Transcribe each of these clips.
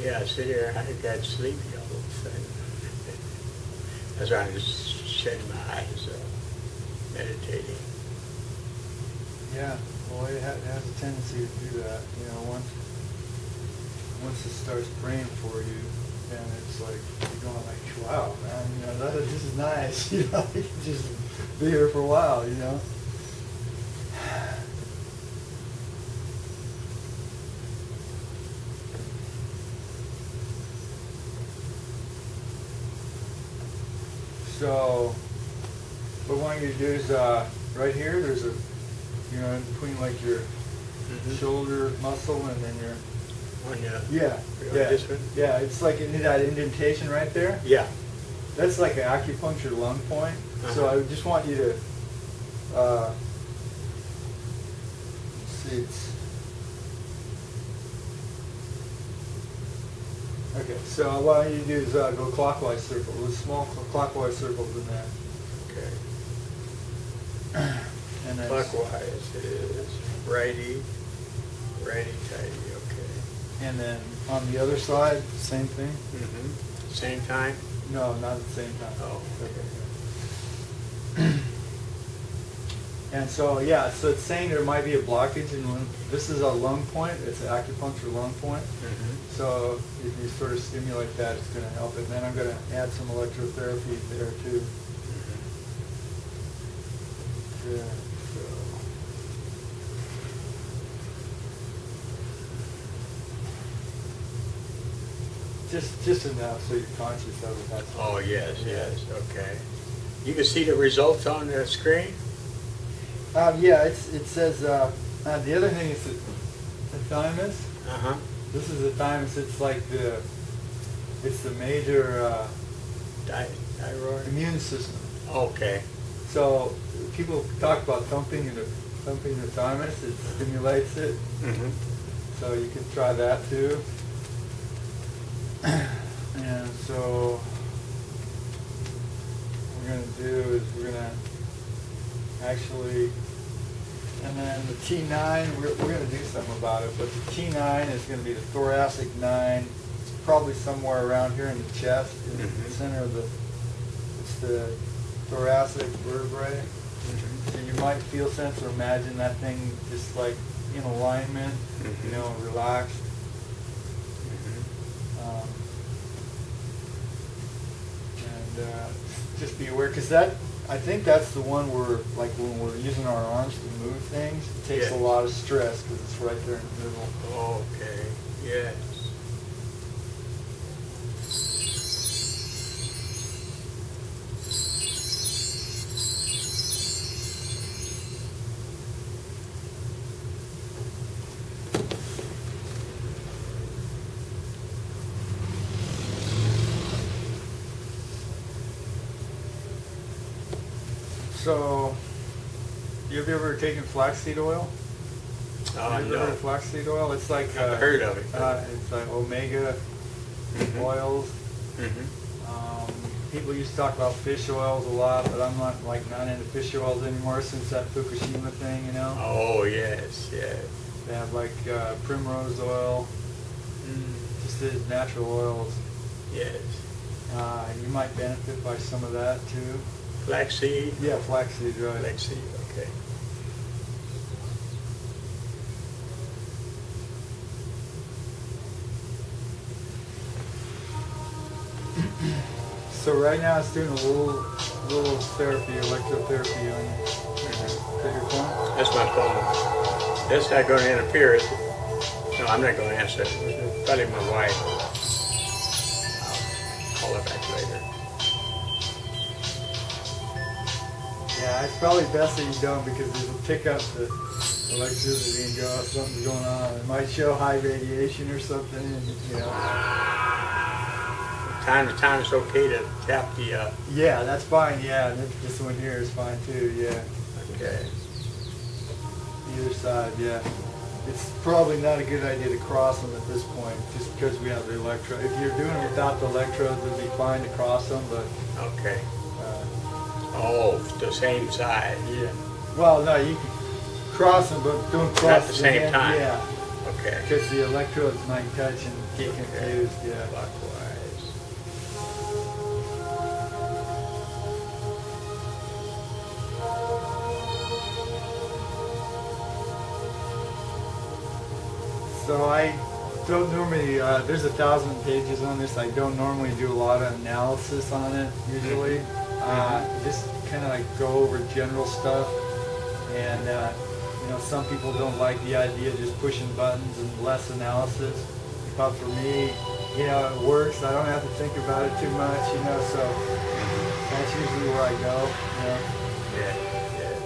Yeah, I sit here, I got sleepy all of a sudden. That's why I'm just shutting my eyes, meditating. Yeah, well, it has a tendency to do that. Once it starts praying for you, then it's like you're going like, wow, man, this is nice. You can just be here for a while. So, what I want you to do is right here. There's a, in between like your shoulder muscle and then your. Yeah. This one? Yeah, it's like in that indentation right there. Yeah. That's like an acupuncture lung point. So I just want you to see. Okay, so what I want you to do is go clockwise circle, with small clockwise circles in there. Okay. And then Clockwise is righty, tighty, okay. And then on the other side, same thing. Same time? No, not at the same time. Oh, okay. And so, yeah, so it's saying there might be a blockage in one. This is a lung point. It's an acupuncture lung point. So if you sort of stimulate that, it's going to help it. And then I'm going to add some electrotherapy there too. Yeah. Just enough so you're conscious of it. That's all. Oh, yes, okay. You can see the results on the screen? Yeah, it says, the other thing is the thymus. This is the thymus. It's like it's the major Thyroid? immune system. Okay. So people talk about thumping the thymus. It stimulates it. So you can try that too. And so what we're going to do is we're going to actually, and then the T9, we're going to do something about it, but the T9 is going to be the thoracic 9. It's probably somewhere around here in the chest, in the center of it's the thoracic vertebrae. So you might feel, sense, or imagine that thing just like in alignment, relaxed. Just be aware, because I think that's the one where, like when we're using our arms to move things, it takes a lot of stress because it's right there in the middle. Okay, yes. So, have you ever taken flaxseed oil? Have you ever heard of flaxseed oil? It's like I've heard of it. It's like omega oils. People used to talk about fish oils a lot, but I'm not into fish oils anymore since that Fukushima thing, Oh, yes. They have like primrose oil, just the natural oils. Yes. You might benefit by some of that too. Flaxseed? Yeah, flaxseed, right. Flaxseed, okay. So right now it's doing a little therapy, electrotherapy on you. Is that your phone? That's my phone. That's not going to interfere, is it? No, I'm not going to answer it. Probably my wife. I'll call her back later. Yeah, it's probably best that you don't, because it'll pick up the electricity and go, something's going on. It might show high radiation or something, and Time to time it's okay to tap the... Yeah, that's fine, yeah. And this one here is fine too, yeah. Okay. Either side, yeah. It's probably not a good idea to cross them at this point, just because we have the electrode. If you're doing it without the electrodes, it'd be fine to cross them, but... Okay. Oh, the same side. Yeah. Well, no, you can cross them, but don't cross at the same time. Yeah. Okay. Because the electrodes might touch and get confused, yeah. Clockwise. So I don't normally, there's 1,000 pages on this. I don't normally do a lot of analysis on it usually. Just kind of like go over general stuff. And, you know, some people don't like the idea of just pushing buttons and less analysis. But for me, you know, it works. I don't have to think about it too much, you know, so that's usually where I go, you know. Yeah, yes.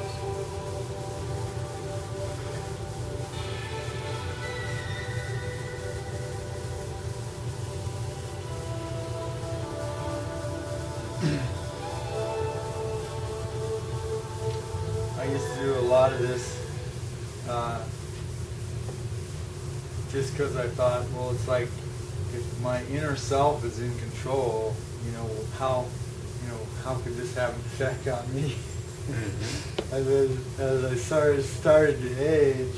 I used to do a lot of this just because I thought, well, it's like if my inner self is in control, you know, how could this have an effect on me? Mm-hmm. And then as I started to age,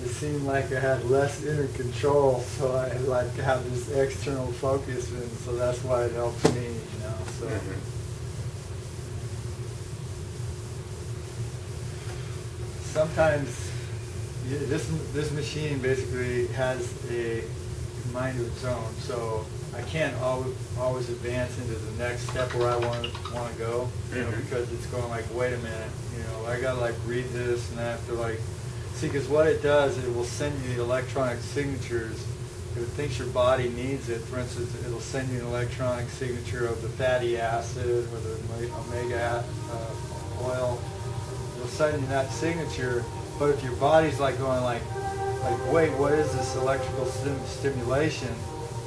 it seemed like I had less inner control, so I like have this external focus, and so that's why it helps me, you know. So. Mm-hmm. Sometimes this machine basically has a mind of its own, so I can't always advance into the next step where I want to go, you know, because it's going like, wait a minute, you know, I gotta like read this and I have to like see, because what it does, it will send you the electronic signatures. If it thinks your body needs it, for instance, it'll send you an electronic signature of the fatty acid or the omega oil. It'll send you that signature, but if your body's like going like wait, what is this electrical stimulation?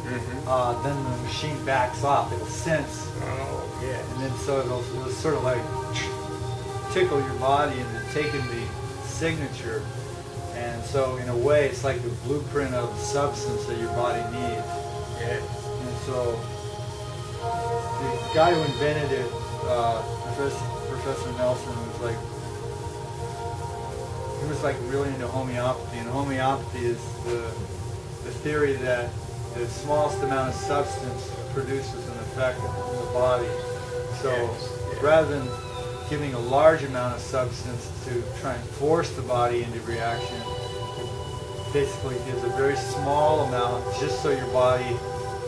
Then the machine backs off. It'll sense, Oh, yeah. and then so it'll sort of like tickle your body into taking the signature, and so in a way, it's like the blueprint of the substance that your body needs. Yeah. And so the guy who invented it, Professor Nelson, was like really into homeopathy, and homeopathy is the theory that the smallest amount of substance produces an effect in the body. So Yes. rather than giving a large amount of substance to try and force the body into reaction, it basically gives a very small amount just so your body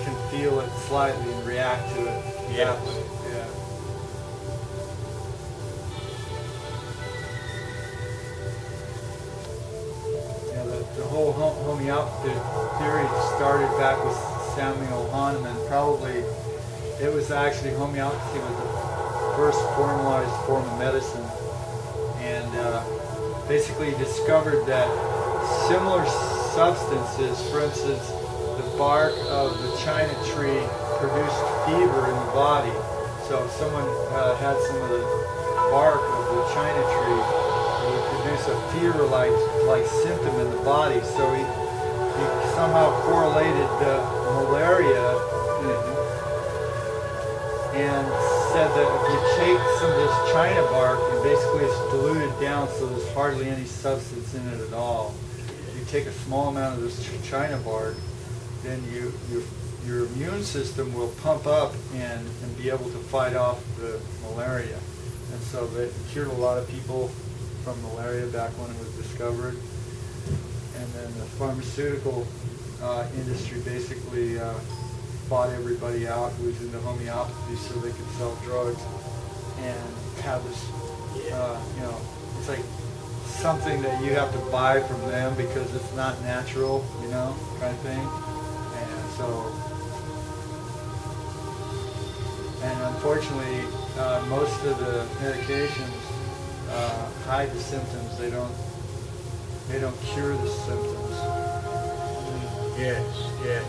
can feel it slightly and react to it that way. Yeah. The whole homeopathy theory started back with Samuel Hahnemann. Probably it was actually homeopathy was the first formalized form of medicine, and basically discovered that similar substances, for instance, the bark of the china tree produced fever in the body. So if someone had some of the bark of the china tree, it would produce a fever-like symptom in the body. So he somehow correlated malaria and said that if you take some of this china bark and basically it's diluted down so there's hardly any substance in it at all. You take a small amount of this china bark, then your immune system will pump up and be able to fight off the malaria. And so they cured a lot of people from malaria back when it was discovered. And then the pharmaceutical industry basically bought everybody out who was into homeopathy so they could sell drugs and have this, you know, it's like something that you have to buy from them because it's not natural, you know, kind of thing. And so, and unfortunately, most of the medications hide the symptoms. They don't cure the symptoms. Yes, yes.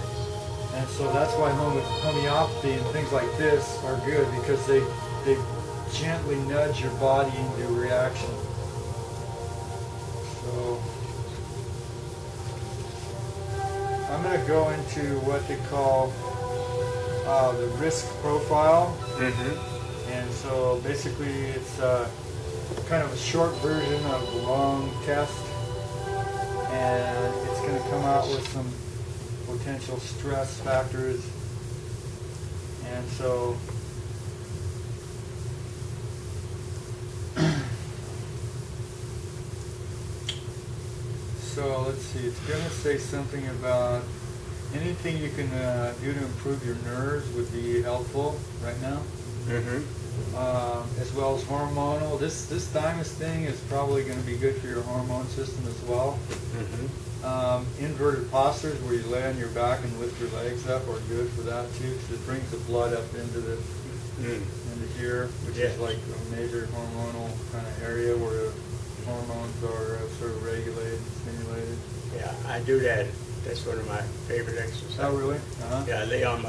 And so that's why homeopathy and things like this are good, because they gently nudge your body into reaction. So I'm going to go into what they call the risk profile. And so basically it's kind of a short version of the long test, and it's going going to come out with some potential stress factors. And so let's see, it's going to say something about anything you can do to improve your nerves would be helpful right now. As well as hormonal. This thymus thing is probably going to be good for your hormone system as well. Inverted postures where you lay on your back and lift your legs up are good for that too, because it brings the blood up into the into here, which is like a major hormonal kind of area where hormones are sort of regulated and stimulated. Yeah, I do that. That's one of my favorite exercises. Oh, really? Yeah, I lay on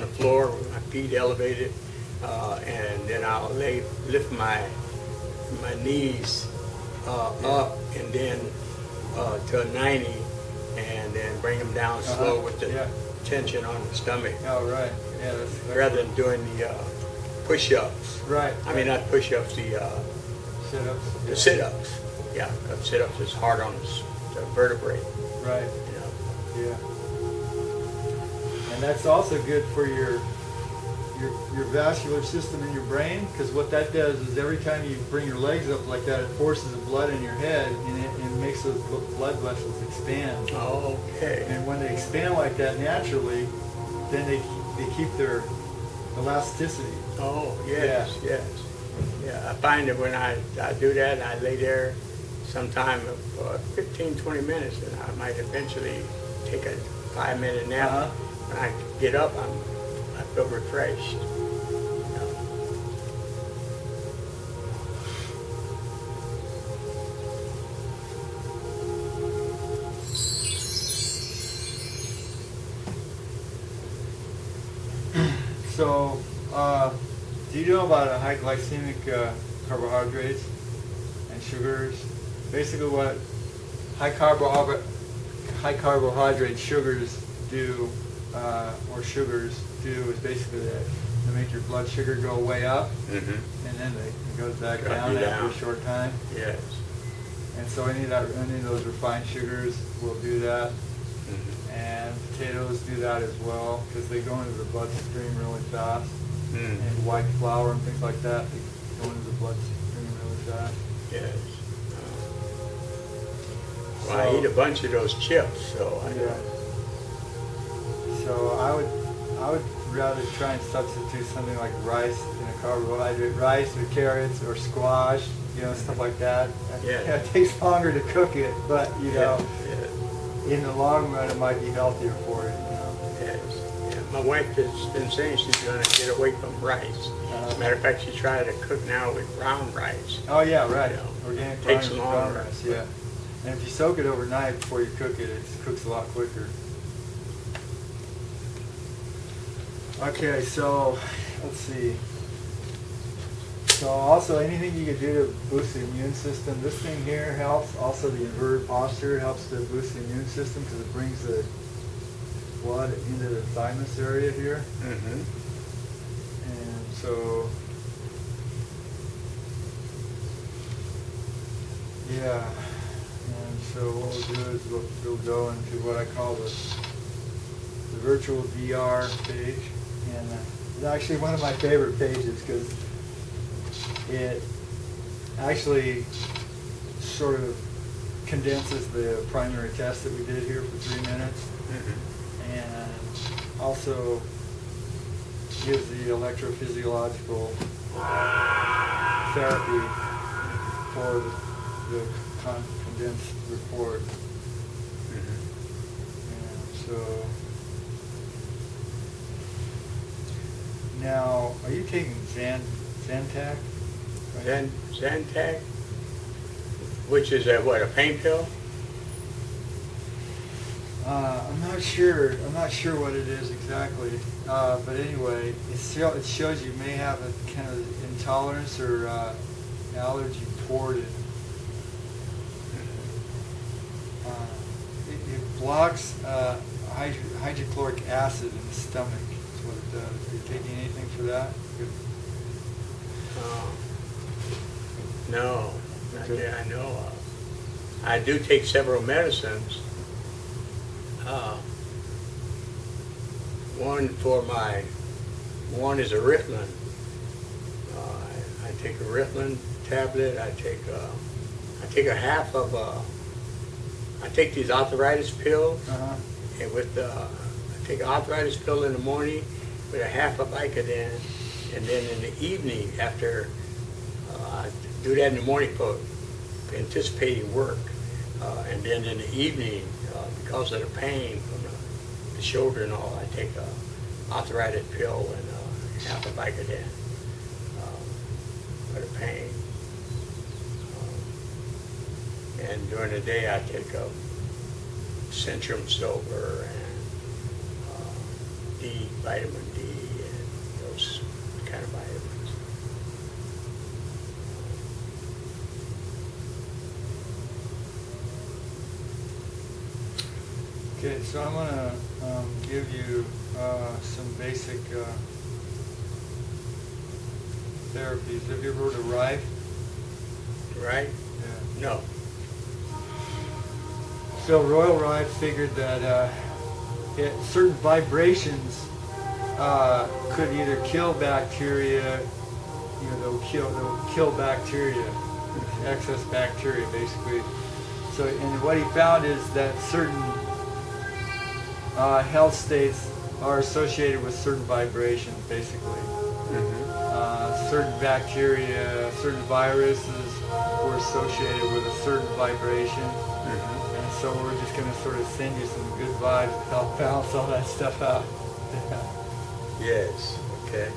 the floor with my feet elevated, and then I'll lift my knees up and then to a 90, and then bring them down slow with the tension on the stomach. Oh, right. Yeah, that's rather than doing the push-ups. Right. I mean, not push-ups, the sit-ups. The sit-ups. Yeah, because sit-ups is hard on the vertebrae. Right. You know. Yeah. And that's also good for your vascular system in your brain, because what that does is every time you bring your legs up like that, it forces the blood in your head and it makes those blood vessels expand. Oh, okay. And when they expand like that naturally, then they keep their elasticity. Oh, yes, yes. Yeah, I find that when I do that, I lay there sometime for 15, 20 minutes, and I might eventually take a 5-minute nap. When I get up, I feel refreshed. You know. So, do you know about high glycemic carbohydrates and sugars? Basically, what high carbohydrate sugars do, or sugars do, is basically they make your blood sugar go way up, and then it goes back down after a short time. Yes. And so any of those refined sugars will do that. And potatoes do that as well, because they go into the bloodstream really fast. And white flour and things like that, they go into the bloodstream really fast. Yes. Well, I eat a bunch of those chips, so I know. So I would rather try and substitute something like rice in a carbohydrate, rice or carrots or squash, stuff like that. Yeah. It takes longer to cook it, but in the long run, it might be healthier for it. Yes. Yeah. My wife has been saying she's going to get away from rice. As a matter of fact, she tried to cook now with brown rice. Oh yeah, right. You know, organic takes brown longer. rice, yeah. And if you soak it overnight before you cook it, it cooks a lot quicker. Okay, so let's see. So also anything you can do to boost the immune system. This thing here helps. Also the inverted posture helps to boost the immune system because it brings the blood into the thymus area here. And so, yeah. And so what we'll do is we'll go into what I call the virtual VR page. And it's actually one of my favorite pages because it actually sort of condenses the primary test that we did here for 3 minutes, and also gives the electrophysiological therapy for the condensed report. And so now, are you taking Zantac? Zantac, which is a pain pill? I'm not sure. I'm not sure what it is exactly. But anyway, it shows you may have a kind of intolerance or allergy toward it. It blocks hydrochloric acid in the stomach. That's what it does. Are you taking anything for that? No, not that I know of. I do take several medicines One is a Ritalin. I take a Ritalin tablet. I take a half of I take these arthritis pills, and I take an arthritis pill in the morning with a half of Vicodin, and then in the evening after I do that in the morning for anticipating work, and then in the evening because of the pain from the shoulder and all, I take a arthritis pill and half of Vicodin for the pain. And during the day, I take a Centrum Silver and vitamin D, and those kind of vitamins. Okay, so I'm going to give you some basic therapies. Have you ever heard of Rife? Right? Yeah. No. So Royal Rife figured that certain vibrations could either kill bacteria, they'll kill bacteria, excess bacteria basically. So, and what he found is that certain health states are associated with certain vibrations basically. Certain bacteria, certain viruses were associated with a certain vibration. And so we're just going to sort of send you some good vibes to help balance all that stuff out. Yes. Okay.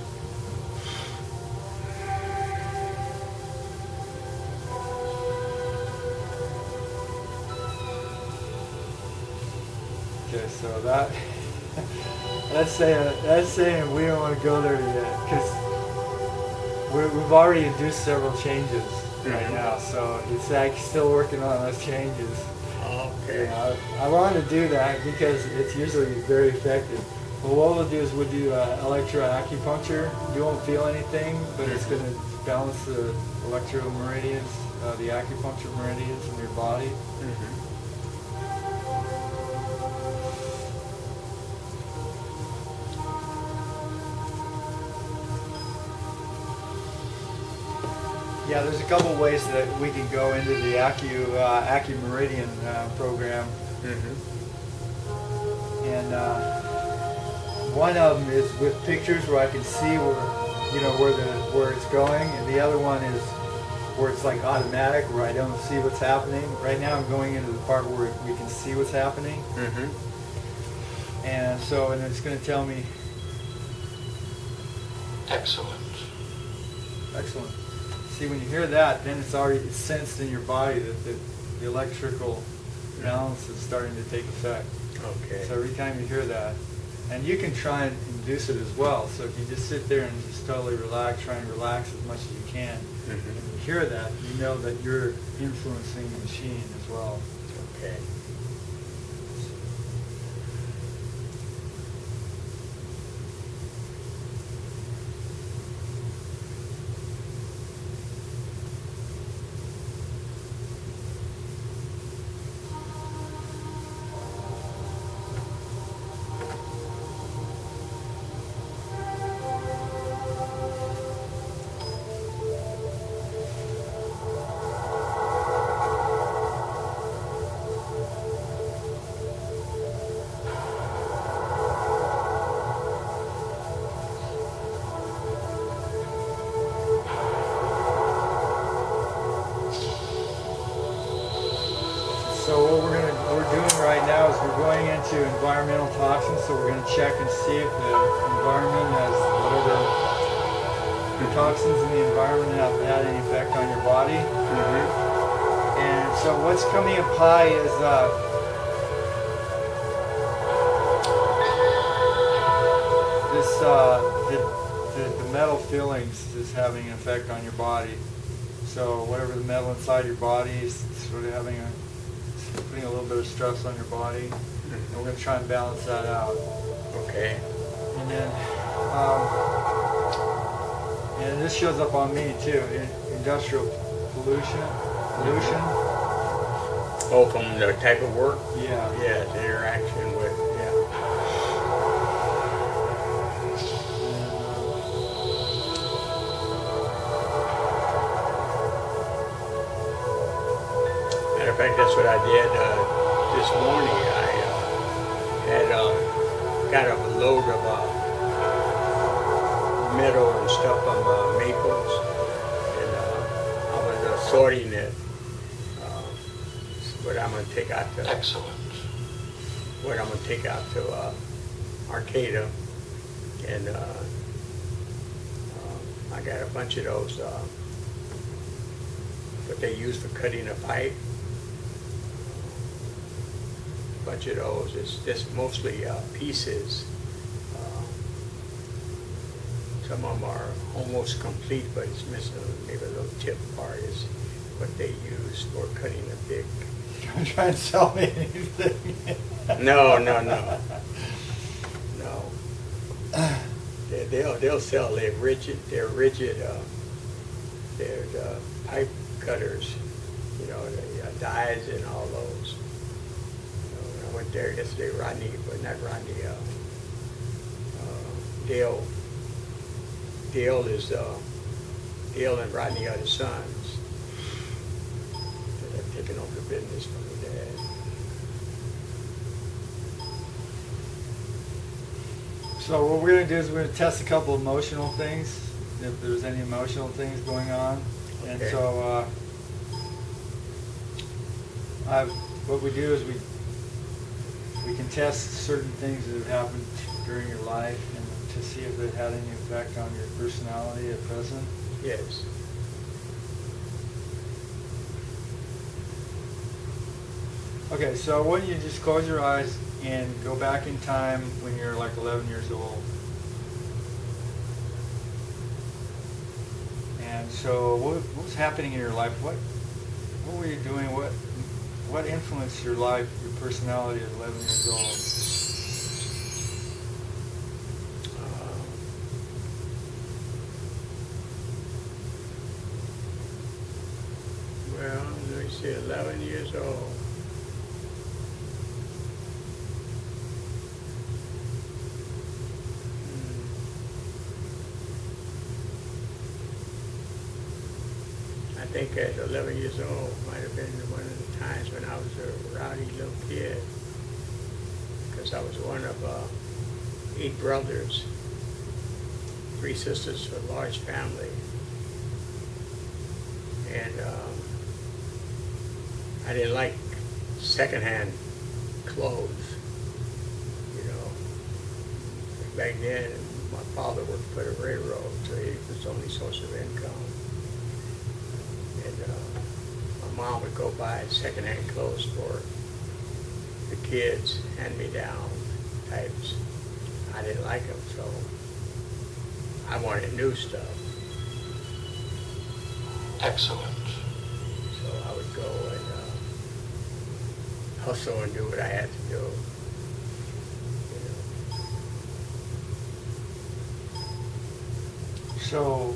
Okay, so that's saying we don't want to go there yet because we've already induced several changes right now, so it's like still working on those changes. Okay. I wanted to do that because it's usually very effective. Well, what we'll do is we'll do electroacupuncture. You won't feel anything, but it's going to balance the electromeridians, the acupuncture meridians in your body. Yeah, there's a couple of ways that we can go into the acumeridian program. And one of them is with pictures where I can see where it's going, and the other one is where it's like automatic, where I don't see what's happening. Right now I'm going into the part where we can see what's happening. And so, and it's going to tell me. Excellent. Excellent. See, when you hear that, then it's sensed in your body that the electrical balance is starting to take effect. Okay. So every time you hear that, and you can try and induce it as well. So if you just sit there and just totally relax, try and relax as much as you can, and you hear that, you know that you're influencing the machine as well. Okay. So what we're doing right now is we're going into environmental toxins. So we're going to check and see if the environment has whatever the toxins in the environment have had any effect on your body. And so what's coming up high is the metal fillings is having an effect on your body. So whatever the metal inside your body is sort of putting a little bit of stress on your body, and we're going to try and balance that out. Okay. And then, and this shows up on me too, industrial pollution. Oh, from the type of work? Yeah. Yeah, the interaction with of fact, that's what I did this morning. I had got a load of meadow and stuff on maples, and I was sorting it. What I'm going to take out to what I'm going to take out to Arcata, and I got a bunch of those. What they use for cutting a pipe. A bunch of those. It's just mostly pieces. Some of them are almost complete, but it's missing maybe a little tip part is what they use for cutting a big. Don't try to sell me anything. No. They'll sell. They're rigid. They're pipe cutters. You know, the dyes and all those. You know, when I went there yesterday, Dale and Rodney are the sons that have taken over the business from the dad. So what we're going to do is we're going to test a couple emotional things, if there's any emotional things going on. Okay. And so what we do is we can test certain things that have happened during your life and to see if it had any effect on your personality at present. Yes. Okay, so why don't you just close your eyes and go back in time when you're like 11 years old. And so what was happening in your life? What were you doing? What influenced your life, your personality at 11 years old? Well, let me see, 11 years old. I think at 11 years old might have been one of the times when I was a rowdy little kid, because I was one of 8 brothers, 3 sisters, a large family. And I didn't like secondhand clothes, you know. Back then, my father worked for the railroad, so it was the only source of income. And my mom would go buy secondhand clothes for the kids, hand-me-down types. I didn't like them, so I wanted new stuff. Excellent. So I would go and hustle and do what I had to do. You know. So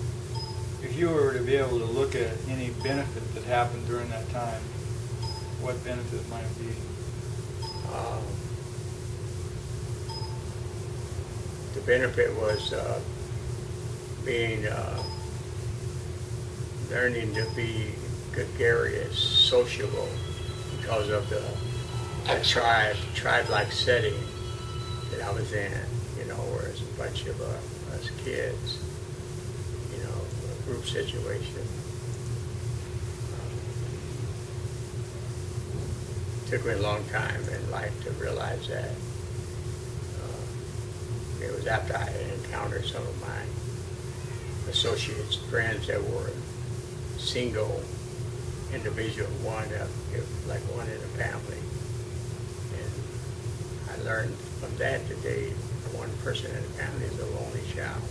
if you were to be able to look at any benefit that happened during that time, what benefit might it be? The benefit was learning to be gregarious, sociable, because of the tribe-like setting that I was in, you know, where it's a bunch of us kids, you know, a group situation. Took me a long time in life to realize that. It was after I encountered some of my associates, friends that were single individual, one in a family. And I learned from that today, one person in a family is a lonely child.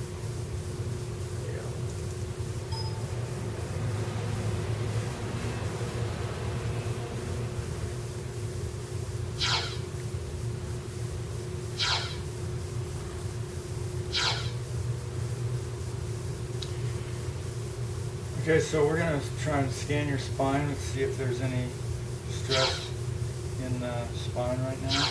You know. Okay, so we're going to try and scan your spine and see if there's any stress in the spine right now.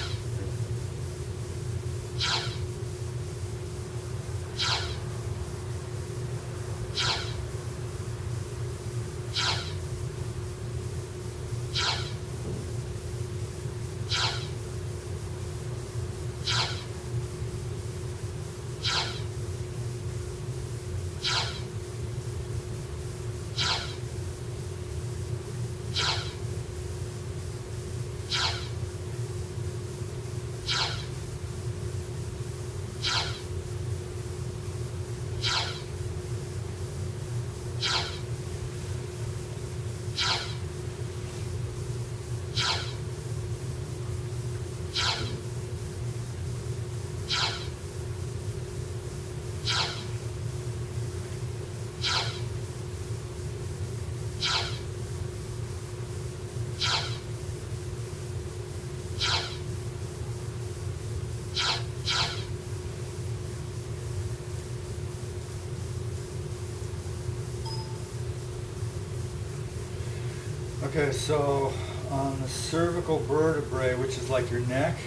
Okay, so on the cervical vertebrae, which is like your neck,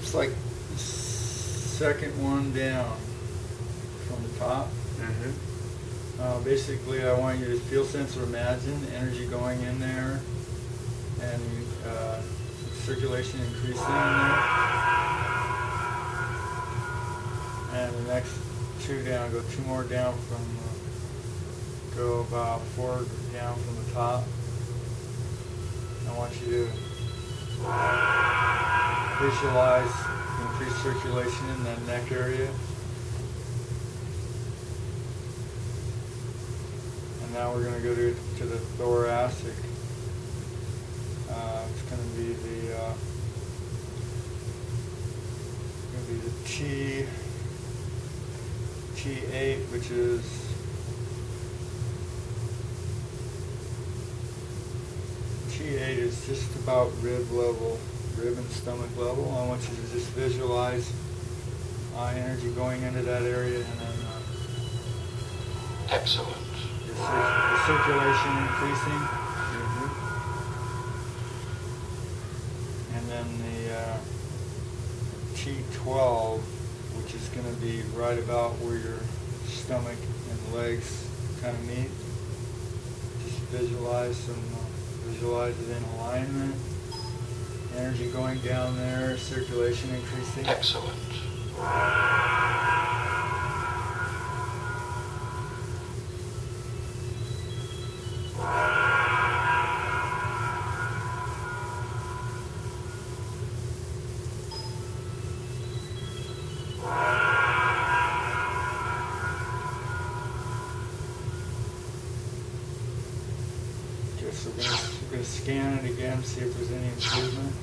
it's like the second one down from the top. Basically, I want you to feel, sense, or imagine energy going in there and circulation increasing in there. And the next two down, go two more down from, go about four down from the top. I want you to visualize increased circulation in that neck area. And now we're going to go to the thoracic. It's going to be the T8, which is T8 is just about rib level, rib and stomach level. I want you to just visualize energy going into that area, and then excellent. The circulation increasing. And then the T12, which is going to be right about where your stomach and legs kind of meet. Just visualize it in alignment. Energy going down there, circulation increasing. Excellent. Okay, so we're going to scan it again, see if there's any improvement.